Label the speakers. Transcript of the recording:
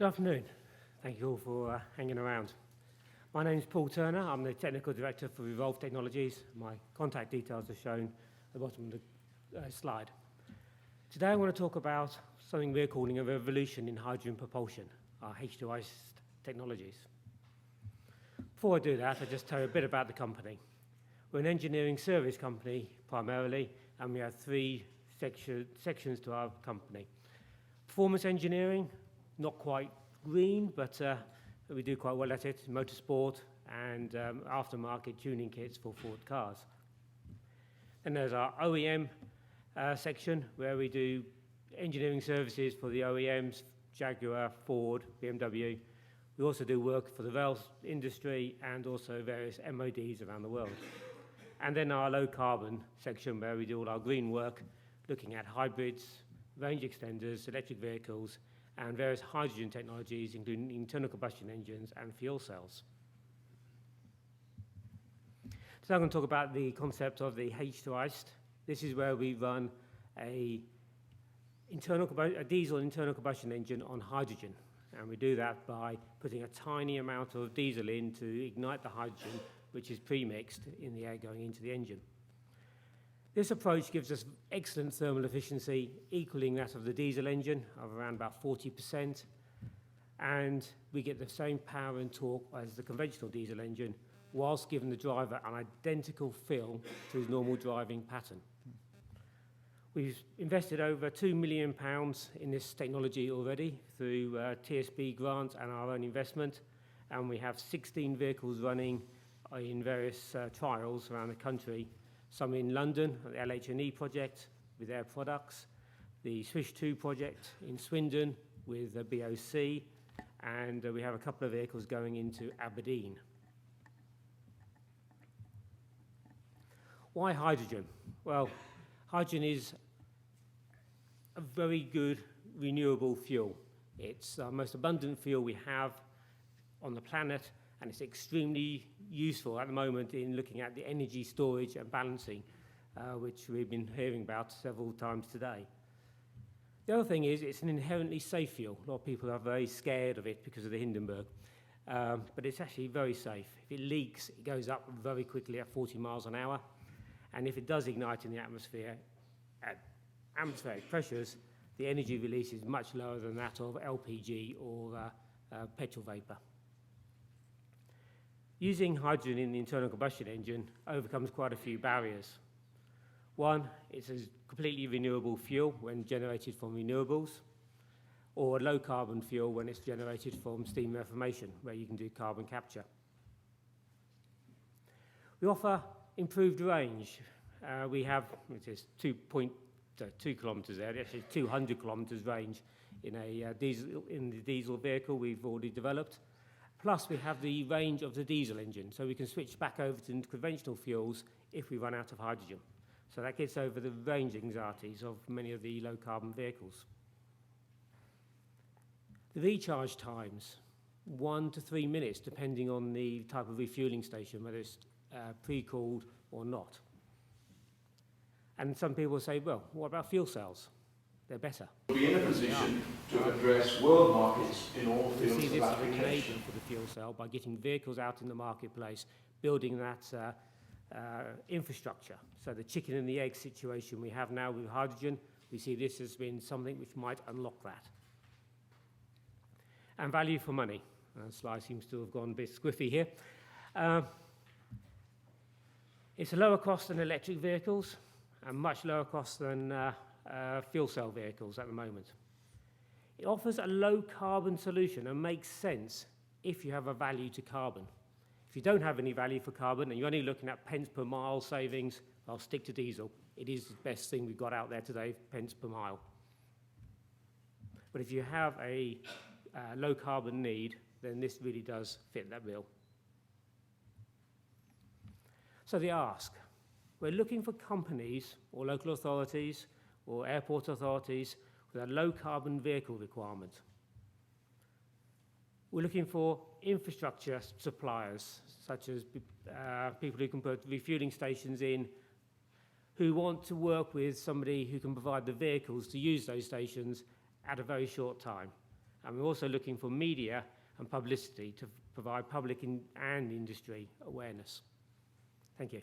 Speaker 1: Good afternoon. Thank you all for hanging around. My name is Paul Turner. I'm the Technical Director for Revolve Technologies. My contact details are shown at the bottom of the slide. Today I want to talk about something we're calling a revolution in hydrogen propulsion, our H2I technologies. Before I do that, I'll just tell you a bit about the company. We're an engineering service company primarily, and we have three sections to our company. Performance engineering, not quite green, but we do quite well at it, motorsport and aftermarket tuning kits for Ford cars. And there's our OEM section, where we do engineering services for the OEMs, Jaguar, Ford, BMW. We also do work for the rail industry and also various MODs around the world. And then our low carbon section, where we do all our green work, looking at hybrids, range extenders, electric vehicles, and various hydrogen technologies, including internal combustion engines and fuel cells. So I'm going to talk about the concept of the H2I. This is where we run a diesel internal combustion engine on hydrogen. And we do that by putting a tiny amount of diesel in to ignite the hydrogen, which is pre-mixed in the air going into the engine. This approach gives us excellent thermal efficiency, equaling that of the diesel engine of around about 40%, and we get the same power and torque as the conventional diesel engine, whilst giving the driver an identical feel to his normal driving pattern. We've invested over £2 million in this technology already through TSB grants and our own investment, and we have 16 vehicles running in various trials around the country. Some in London, the LH&E project with their products, the Swish 2 project in Swindon with the BOC, and we have a couple of vehicles going into Aberdeen. Why hydrogen? Well, hydrogen is a very good renewable fuel. It's the most abundant fuel we have on the planet, and it's extremely useful at the moment in looking at the energy storage and balancing, which we've been hearing about several times today. The other thing is it's an inherently safe fuel. A lot of people are very scared of it because of the Hindenburg, but it's actually very safe. If it leaks, it goes up very quickly at 40 miles an hour, and if it does ignite in the atmosphere at atmospheric pressures, the energy release is much lower than that of LPG or petrol vapor. Using hydrogen in the internal combustion engine overcomes quite a few barriers. One, it's a completely renewable fuel when generated from renewables, or a low carbon fuel when it's generated from steam reformation, where you can do carbon capture. We offer improved range. We have, it is 2.2 kilometres there, actually 200 kilometres range in the diesel vehicle we've already developed. Plus, we have the range of the diesel engine, so we can switch back over to conventional fuels if we run out of hydrogen. So that gets over the range anxieties of many of the low-carbon vehicles. The recharge times, 1 to 3 minutes, depending on the type of refueling station, whether it's pre-cooled or not. And some people say, well, what about fuel cells? They're better.
Speaker 2: We'll be in a position to address world markets in all fields of application.
Speaker 1: We see this as an enabler for the fuel cell by getting vehicles out in the marketplace, building that infrastructure. So the chicken and the egg situation we have now with hydrogen, we see this as being something which might unlock that. And value for money. The slide seems to have gone a bit squiffy here. It's a lower cost than electric vehicles and much lower cost than fuel cell vehicles at the moment. It offers a low carbon solution and makes sense if you have a value to carbon. If you don't have any value for carbon and you're only looking at pence per mile savings, I'll stick to diesel. It is the best thing we've got out there today, pence per mile. But if you have a low carbon need, then this really does fit that bill. So the ask, we're looking for companies or local authorities or airport authorities with a low-carbon vehicle requirement. We're looking for infrastructure suppliers, such as people who can put refueling stations in, who want to work with somebody who can provide the vehicles to use those stations at a very short time. And we're also looking for media and publicity to provide public and industry awareness. Thank you.